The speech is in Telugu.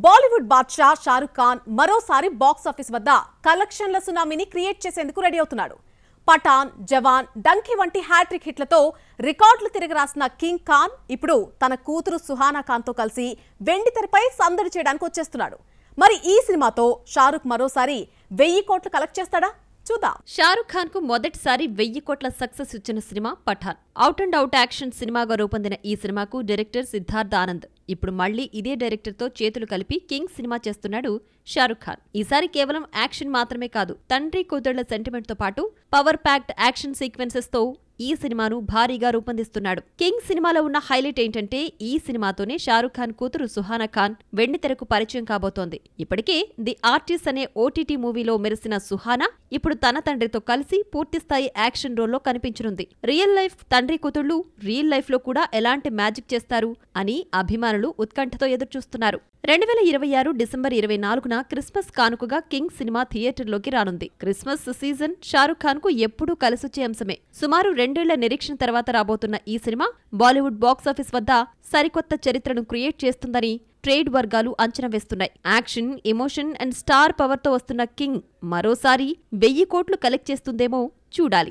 బాలీవుడ్ బాద్షా షారుఖ్ ఖాన్ మరోసారి బాక్స్ ఆఫీస్ వద్ద కలెక్షన్ల సునామీని క్రియేట్ చేసేందుకు రెడీ అవుతున్నాడు. పఠాన్, జవాన్, డంకీ వంటి హ్యాట్రిక్ హిట్లతో రికార్డులు తిరగరాసిన కింగ్ ఖాన్ ఇప్పుడు తన కూతురు సుహానా ఖాన్తో కలిసి వెండి తెరపై సందడి చేయడానికి వచ్చేస్తున్నాడు. మరి ఈ సినిమాతో షారుఖ్ మరోసారి 1000 కోట్లు కలెక్ట్ చేస్తాడా? చూద్దాం. షారుఖ్ ఖాన్ కు మొదటిసారి 1000 కోట్ల సక్సెస్ ఇచ్చిన cinema Pathaan. Out and out action సినిమాగా రూపొందిన ఈ సినిమాకు డైరెక్టర్ సిద్ధార్థ్ ఆనంద్. ఇప్పుడు మళ్లీ ఇదే డైరెక్టర్ తో చేతులు కలిపి కింగ్ సినిమా చేస్తున్నాడు షారుఖ్ ఖాన్. ఈసారి కేవలం యాక్షన్ మాత్రమే కాదు, తండ్రి కూతుళ్ల సెంటిమెంట్ తో పాటు పవర్ ప్యాక్డ్ యాక్షన్ సీక్వెన్సెస్ తో ఈ సినిమాను భారీగా రూపొందిస్తున్నాడు. కింగ్ సినిమాలో ఉన్న హైలైట్ ఏంటంటే ఈ సినిమాతోనే షారుఖ్ ఖాన్ కూతురు సుహానా ఖాన్ వెండితెరకు పరిచయం కాబోతోంది. ఇప్పటికే ది ఆర్టిస్ట్ అనే ఓటీటీ మూవీలో మెరిసిన సుహానా ఇప్పుడు తన తండ్రితో కలిసి పూర్తిస్థాయి యాక్షన్ రోల్లో కనిపించనుంది. రియల్ లైఫ్ తండ్రి కూతుళ్లు రియల్ లైఫ్ లో కూడా ఎలాంటి మ్యాజిక్ చేస్తారు అని అభిమానులు ఉత్కంఠతో ఎదురుచూస్తున్నారు. 2026 డిసెంబర్ 24న క్రిస్మస్ కానుకగా కింగ్ సినిమా థియేటర్లోకి రానుంది. క్రిస్మస్ సీజన్ షారుఖ్ ఖాన్ కు ఎప్పుడూ కలిసొచ్చే అంశమే. సుమారు 2 ఏళ్ల నిరీక్షణ తర్వాత రాబోతున్న ఈ సినిమా బాలీవుడ్ బాక్సాఫీస్ వద్ద సరికొత్త చరిత్రను క్రియేట్ చేస్తుందని ట్రేడ్ వర్గాలు అంచనా వేస్తున్నాయి. Action, emotion and star power తో వస్తున్న కింగ్ మరోసారి 1000 కోట్లు కలెక్ట్ చేస్తుందేమో చూడాలి.